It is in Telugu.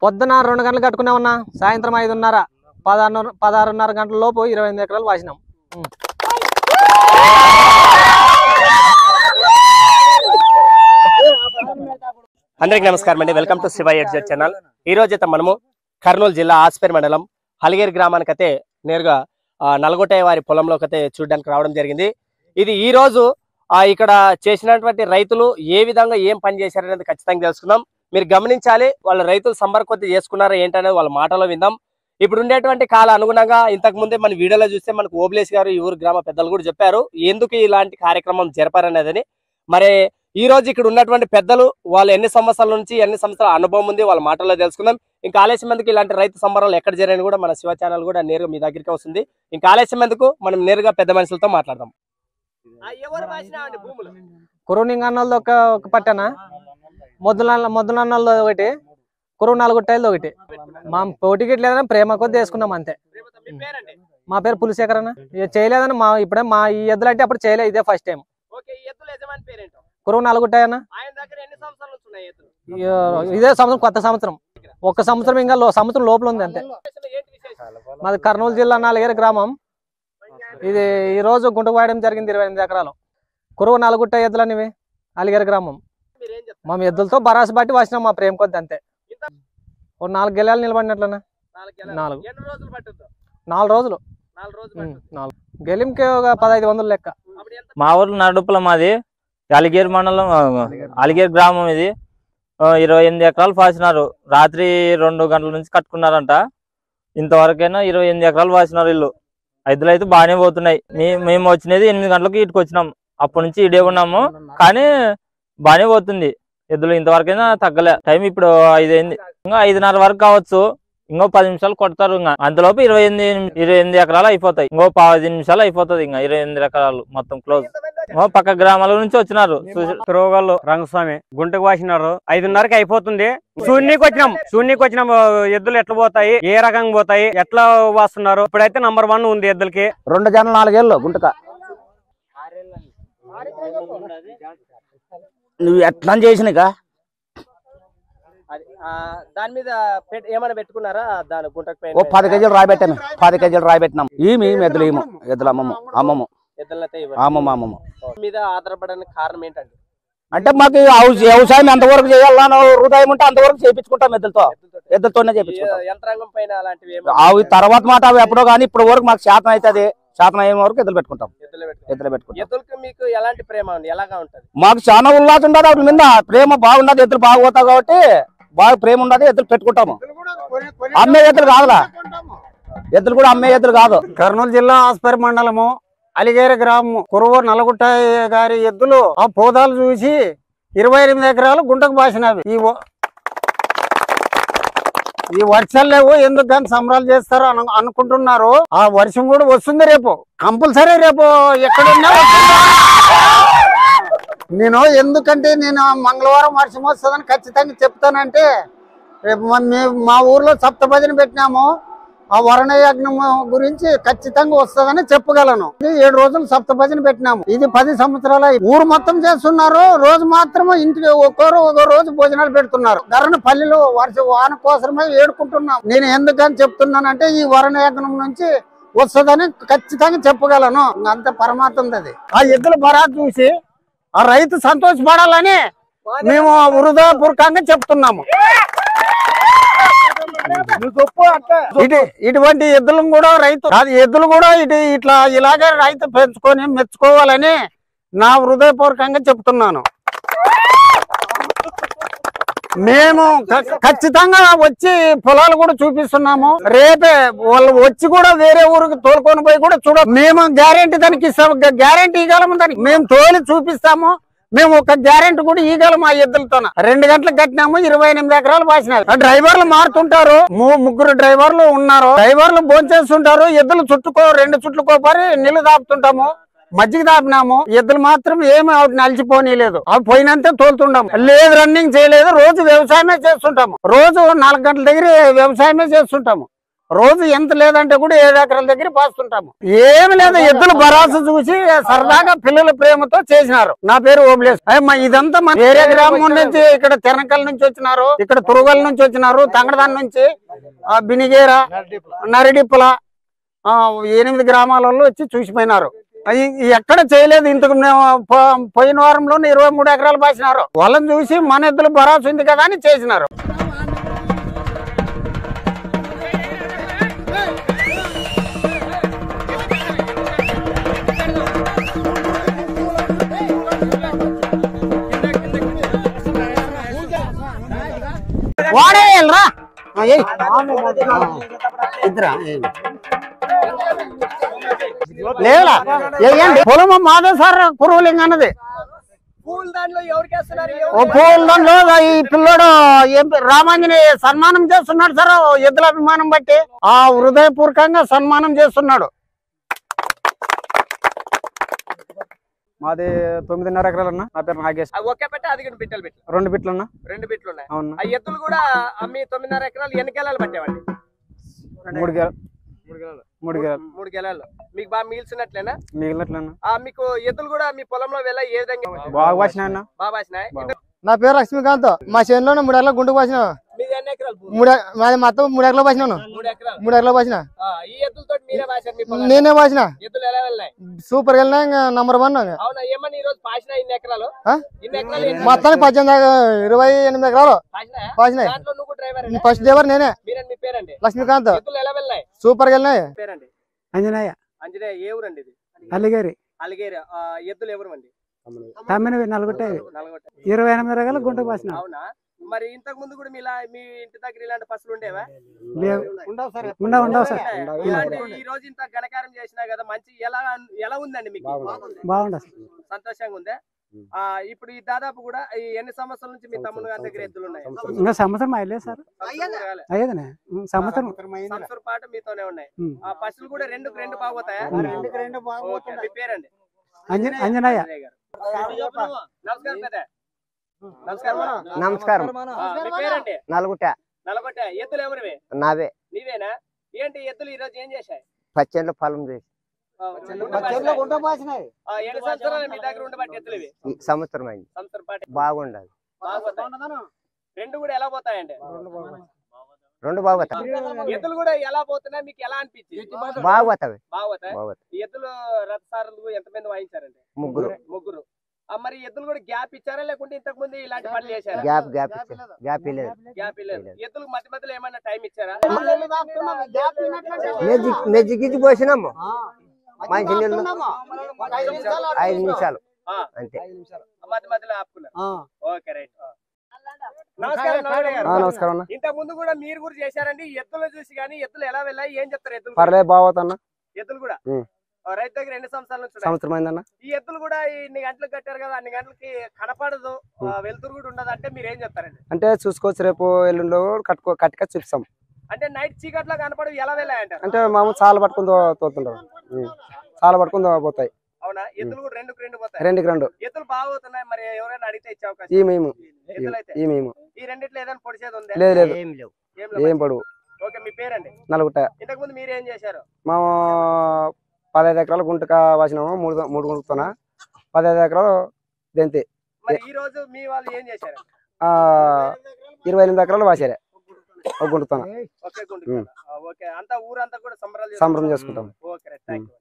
పొద్దున 2 గంటలు కట్టుకున్నామన్నా, సాయంత్రం 5:30 16:30 గంటల లోపు 28 ఎకరాలు వాసినాం. అందరికి నమస్కారం అండి. Welcome to Shiva gadget channel. ఈ రోజు అయితే మనము కర్నూలు జిల్లా ఆస్పేర్ మండలం హలిగేరు గ్రామానికి అయితే నేరుగా నల్గొట్టే వారి పొలంలోకి అయితే చూడడానికి రావడం జరిగింది. ఇది ఈ రోజు ఇక్కడ చేసినటువంటి రైతులు ఏ విధంగా ఏం పని చేశారనేది ఖచ్చితంగా తెలుసుకుందాం. మీరు గమనించాలి, వాళ్ళ రైతులు సంబర్ కొద్ది చేసుకున్నారా ఏంటనేది వాళ్ళ మాటలో విందాం. ఇప్పుడు ఉండేటువంటి కాల అనుగుణంగా ఇంతకు ముందే మన వీడియోలో చూస్తే మనకు ఓబులేష్ గారు ఈ ఊరు గ్రామ పెద్దలు కూడా చెప్పారు ఎందుకు ఇలాంటి కార్యక్రమం జరపారనేదని. మరి ఈ రోజు ఇక్కడ ఉన్నటువంటి పెద్దలు వాళ్ళు ఎన్ని సంవత్సరాల అనుభవం ఉంది వాళ్ళ మాటల్లో తెలుసుకుందాం. ఇంకా ఆలస్యం ఎందుకు, ఇలాంటి రైతు సంబరాలు ఎక్కడ జరిగిన కూడా మన శివ ఛానల్ కూడా నేరుగా మీ దగ్గరికి వస్తుంది. ఇంకా ఆలస్యం ఎందుకు, మనం నేరుగా పెద్ద మనుషులతో మాట్లాడదాం. కురునింగన్నోళ్ళది ఒక పట్టణ, మొద్దులన్నోళ్ళది ఒకటి, కురువు 4 గుట్టలది ఒకటి. మా పోటీకి లేదని ప్రేమ కొద్ది వేసుకున్నాం అంతే. మా పేరు పులిశేఖర్ అన్న. చేయలేదని ఇప్పుడే మా ఈ ఎద్దులు అంటే అప్పుడు చేయలేదు, ఇదే ఫస్ట్ టైం. కురువు 4 గుట్టయన్న. ఇదే సంవత్సరం, కొత్త సంవత్సరం. 1 సంవత్సరం ఇంకా సంవత్సరం లోపల ఉంది అంతే. మాది కర్నూలు జిల్లా నాలుగేరు గ్రామం. ఇది ఈ రోజు గుంటకు వాయడం జరిగింది 28 ఎకరాలు. కురువు 4 గుట్ట ఎద్దులనివి అలిగేరు గ్రామం. మా ఎద్దులతో బరాసు బట్టి వచ్చినాం మా ప్రేమ కొద్ది అంతే. 4 గెలాలు నిలబడినట్లనా, 4 రోజులు. గెలింకి ఒక 1500 లెక్క. మా ఊర్లో నడుపుల మాది అలిగేరు మండలం, అలిగేరు గ్రామం. ఇది 28 ఎకరాలు పాసినారు. రాత్రి 2 గంటల నుంచి కట్టుకున్నారంట. ఇంతవరకైనా 28 ఎకరాలు పాసినారు ఇల్లు. ఎద్దులు అయితే బాగానే పోతున్నాయి. మేము వచ్చినది 8 గంటలకు ఇటుకు వచ్చినాం. అప్పటి నుంచి ఇడే ఉన్నాము, కానీ బాగానే పోతుంది ఎద్దులు. ఇంతవరకైనా తగ్గలే. టైం ఇప్పుడు 5 అయింది. ఇంకా 5:30 వరకు కావచ్చు. ఇంకో 10 నిమిషాలు కొడతారు. ఇంకా అంతలోపు 28 ఎకరాలు అయిపోతాయి. ఇంకో 10 నిమిషాలు అయిపోతుంది. ఇంకా 28 ఎకరాలు మొత్తం క్లోజ్. పక్క గ్రామాల నుంచి వచ్చినారు. తిరుగోళ్ళు రంగస్వామి గుంటకు వాసినారు. 5:30కి అయిపోతుంది. శూన్యకి వచ్చినాం. ఎద్దులు ఎట్లా పోతాయి, ఏ రకంగా పోతాయి, ఎట్లా వాస్తున్నారు. ఇప్పుడైతే నంబర్ 1 ఉంది ఎద్దులకి. 2 జనలు 4 ఏళ్ళు గుంటక. నువ్వు ఎట్లా చేసినాక దాని మీద ఏమైనా పెట్టుకున్నారా? దాని గుంటకు 10 కేజీలు రాయబెట్టాను. 10 కేజీలు రాయబెట్టినాం. ఎద్దులు ఎద్దులు అమ్మమ్మ మీద ఆధారపడడానికి కారణం ఏంటంటే, అంటే మాకు వ్యవసాయం ఎంతవరకు చేయాలన్నా హృదయం ఉంటే అంతవరకు చేయించుకుంటాం. ఎద్దులతోనే చేయించుకుంటాం. యంత్రాంగం పైన అలాంటివి అవి తర్వాత మాట అవి ఎప్పుడో కానీ ఇప్పుడు వరకు మాకు శాతం అవుతుంది. శాతం అయ్యే వరకు ఎద్దులు పెట్టుకుంటాం. ఎద్దులకి మీకు ఎలాంటి ప్రేమ ఉంది, ఎలాగా ఉంటది? మాకు చాలా ఉల్లాసం ఉండదు. వాటి మీద ప్రేమ బాగున్నది. ఎద్దులు బాగా పోతాయి కాబట్టి బాగా ప్రేమ ఉన్నది. ఎద్దులు పెట్టుకుంటాము. అమ్మే ఎద్దులు కాదులా, ఎద్దులు కూడా అమ్మే ఎద్దులు కాదు. కర్నూలు జిల్లా ఆస్పేర్ మండలము అలిగేరు గ్రామం కురువు నల్లగుట్ట గారి ఎద్దులు ఆ పోదాలు చూసి 28 ఎకరాలు గుంటకు బాసినవి. ఈ వర్షాలు లేవు, ఎందుకు కానీ సంబరాలు చేస్తారు అనుకుంటున్నారు. ఆ వర్షం కూడా వస్తుంది రేపు, కంపల్సరీ రేపు ఎక్కడున్నా. నేను ఎందుకంటే నేను మంగళవారం వర్షం వస్తుందని ఖచ్చితంగా చెప్తానంటే, రేపు మా ఊర్లో సప్తభజన పెట్టినాము. ఆ వరుణ యజ్ఞం గురించి ఖచ్చితంగా వస్తుందని చెప్పగలను. 7 రోజులు సప్తభజన పెట్టినాము. ఇది 10 సంవత్సరాలు. ఊరు మొత్తం చేస్తున్నారు. రోజు మాత్రం ఇంటికి ఒక రోజు భోజనాలు పెడుతున్నారు. ధరణ పల్లెలు వాన కోసమే ఏడుకుంటున్నాం. నేను ఎందుకని చెప్తున్నానంటే ఈ వరుణ యజ్ఞం నుంచి వస్తుందని ఖచ్చితంగా చెప్పగలను. అంత పరమాత్మ అది. ఆ ఎద్దుల బరాత్ చూసి ఆ రైతు సంతోషపడాలని మేము హృదయపూర్వకంగా చెప్తున్నాము. ఇటువంటి ఎద్దులను కూడా రైతు ఎద్దులు కూడా ఇలాగే రైతు పెంచుకొని మెచ్చుకోవాలని నా హృదయపూర్వకంగా చెప్తున్నాను. మేము ఖచ్చితంగా వచ్చి పొలాలు కూడా చూపిస్తున్నాము. రేపే వాళ్ళు వచ్చి కూడా వేరే ఊరికి తోలుకొని పోయి కూడా మేము గ్యారెంటీ దానికి గ్యారెంటీ ఇవ్వగలము. దానికి మేము తోలి చూపిస్తాము. మేము ఒక గ్యారెంటీ కూడా ఇవ్వగలము. ఆ ఎద్దులతో 2 గంటలకు కట్టినాము. 28 ఎకరాలు పాసినారు. డ్రైవర్లు మారుతుంటారు. 3 డ్రైవర్లు ఉన్నారు. డ్రైవర్లు భోంచేస్తుంటారు. ఎద్దులు 2 చుట్లు కోపరి నీళ్లు దాపుతుంటాము. మజ్జిగ దాపినాము. ఎద్దులు మాత్రం ఏమి నలిచిపోనీలేదు. అవి పోయినంతే తోలుతుంటాము. లేదు రన్నింగ్ చేయలేదు. రోజు వ్యవసాయమే చేస్తుంటాము. రోజు 4 గంటల దగ్గర వ్యవసాయమే చేస్తుంటాము. రోజు ఎంత లేదంటే కూడా 7 ఎకరాల దగ్గర పాస్తుంటాము. ఏమి లేదు, ఎద్దుల భరాసు చూసి సరదాగా పిల్లల ప్రేమతో చేసినారు. నా పేరు ఓబ్లేస్. ఇదంతా మన వేరే గ్రామం నుంచి, ఇక్కడ తెనకల్ నుంచి వచ్చినారు, ఇక్కడ తురుగల్ నుంచి వచ్చినారు, తంగడదాన్ నుంచి, బినిగేర, నరిడిప్పుల 8 గ్రామాలలో వచ్చి చూసిపోయినారు. ఎక్కడ చేయలేదు. ఇంతకు పోయిన వారంలోనే 23 ఎకరాలు పాసినారు. వాళ్ళని చూసి మన ఎద్దుల భరాసు ఉంది కదా అని చేసినారు. వాడేయాలరా ఇద్దరా లేదా పొలం మాదే సార్ కురువులింగ అన్నది. పూల దాంట్లో ఈ పిల్లోడు రామాంజనేయ సన్మానం చేస్తున్నాడు సార్. ఎద్దుల అభిమానం బట్టి ఆ హృదయపూర్వకంగా సన్మానం చేస్తున్నాడు. మాది 9.5 ఎకరాలు అన్న. నా పేరు నాగేష్. ఒకే పెట్ట అది 2 బిట్లు 2 బిట్లు అన్న. 2 బిట్లు ఉన్నాయి. అవును. ఆ ఎద్దులు కూడా మీ 9.5 ఎకరాలు ఎన్ని గెలాలు పట్టేవండి? 3 గెలాలు. 3 గెలాలు మీకు బాగా మిగిల్చినట్లేనా? మిగిలినట్లేనా? మీకు ఎద్దులు కూడా మీ పొలంలో వెళ్ళ ఏ విధంగా బాగా వాసినాయి అన్న. బాగా వాసినాయి. నా పేరు లక్ష్మీకాంత్. మా చేనులో 3 ఎకరాలు గుంటకు పాసిన. మీది ఎన్ని ఎకరాలు? మాది మొత్తం 3 ఎకరాలు పాసినాను. 3 ఎకరాలు. 3 ఎకరాలు పాసిన. ఈ ఎద్దులతో మీరే వాసారు మీ పొలం? నేనే పాసిన. ఎద్దులు ఎలా వెళ్ళినాయి? సూపర్ వెళ్ళినా ఇంకా నంబర్ 1. అవునా? ఏమన్నా ఈ రోజు పాసిన ఇన్ని ఎకరాలు? ఇన్ని ఎకరాలు మొత్తానికి 28 ఎకరాలు పాసినాయి. దాంట్లో నువ్వు డ్రైవర్? ఫస్ట్ డ్రైవర్ నేనే. మీ పేరండి? లక్ష్మీకాంత్. ఎద్దులు ఎలా వెళ్ళినాయి? సూపర్ వెళ్ళినాయి. పేరండి? అంజనేయ. అంజనేయ. ఏ ఊరండి ఇది? అలిగేరి. అలిగేరి. ఎద్దులు ఎవరు అండి? నల్గొట్టే. 28 ఎకరాలు గుంటకు పాసిన. అవునా? మరి ఇంతకు ముందు కూడా మీ ఇంటి దగ్గర ఇలాంటి పసులు ఉండేవా? ఉండవు సార్. ఈ రోజు ఇంత ఘనకారం చేసినా కదా, మంచి ఎలా ఉందండి మీకు? బాగుండదు. సంతోషంగా ఉందా? ఇప్పుడు ఈ దాదాపు కూడా ఎన్ని సంవత్సరాల నుంచి మీ తమ్ముడు గారి దగ్గర ఎద్దులు ఉన్నాయి? ఇంకా సంవత్సరం అయ్యలేదు సార్. అయ్యేదనే సంవత్సరం పాటు మీతోనే ఉన్నాయి. ఆ పసులు కూడా 2 బాగోతాయా? మీ పేరండి? అంజనయ్య. నమస్కారం పెద్ద. నమస్కారం. మీ పేరండి? నల్గొట్ట. ఎద్దులు ఎవరివి? నావే. నీవేనా? ఏంటి ఎద్దులు ఈ రోజు ఏం చేశాయి? పచ్చెండ్ల పొలం చేసి. ఎన్ని సంవత్సరాలు మీ దగ్గర ఉండబట్టి ఎద్దులు ఇవి? సంవత్సరం అయింది. సంవత్సరం పాటు బాగుండదు. 2 కూడా ఎలా పోతాయండి? 2 బాగుతాయి. ఎద్దులు కూడా ఎలా పోతున్నాయి మీకు ఎలా అనిపించింది? బాగుతాయి. ఈ ఎద్దులు రథసారులు ఎంతమంది వాయించారండి? 3. మరి ఎద్దులు కూడా గ్యాప్ ఇచ్చారా లేకుంటే ఇంతకు ముందు ఇలాంటి పనులు చేశారా? గ్యాప్ లేదు. ఎద్దులకు మధ్య ఏమన్నా టైం ఇచ్చారా? మెజ్జిగిచ్చి పోసినాము. మంచి నీళ్ళు 5 నిమిషాలు అంతే. మధ్యలో ఆపుకున్నారు. Okay, right. నమస్కారం. ఇంత ముందు కూడా మీరు కూడా చేశారండి. ఎద్దులు చూసి కానీ ఎద్దులు ఎలా వెళ్ళాయి ఏం చెప్తారు? ఎద్దులు పర్లేదు బాగుతాన్న. ఎద్దులు కూడా రైతు దగ్గర ఎన్ని సంవత్సరాల నుంచి? సంవత్సరం అయిందన్న. ఈ ఎద్దులు కూడా ఇన్ని గంటలకు కట్టారు కదా, అన్ని గంటలకి కనపడదు, వెలుతురు కూడా ఉండదు అంటే మీరు ఏం చెప్తారండి? అంటే చూసుకోవచ్చు, రేపు ఎల్లుండో కట్టుక చూపిస్తాం. అంటే నైట్ చీకట్లో కనపడదు, ఎలా వెళ్ళాయంటారు? అంటే మామూలు చాలా పట్టుకుని తోతుంటారు. చాలా పట్టుకుని పోతాయి. అవునా? ఎద్దులు కూడా 2 పోతాయి. 2 ఎద్దులు బాగుతున్నాయి. మరి ఎవరైనా అడిగితే ఇచ్చే అవకాశం? ఈ రెండిట్లో ఏదైనా పొడిచేది ఉందా? లేదు. ఏం పడువు. ఓకే, మీ పేరండి? నల్గొట్ట. ఇంతకు ముందు మీరు ఏం చేశారు? మా 15 ఎకరాలు గుంటక వాసినాము. 3 గుంటుతున్నా. 15 ఎకరాలు దెంతి. మరి ఈ రోజు మీ వాళ్ళు ఏం చేశారు? 28 ఎకరాలు వాసారే గుంటుతున్నా. ఓకే, అంతా ఊరంతా కూడా సంబరం చేసుకుంటాం. Okay, thank you.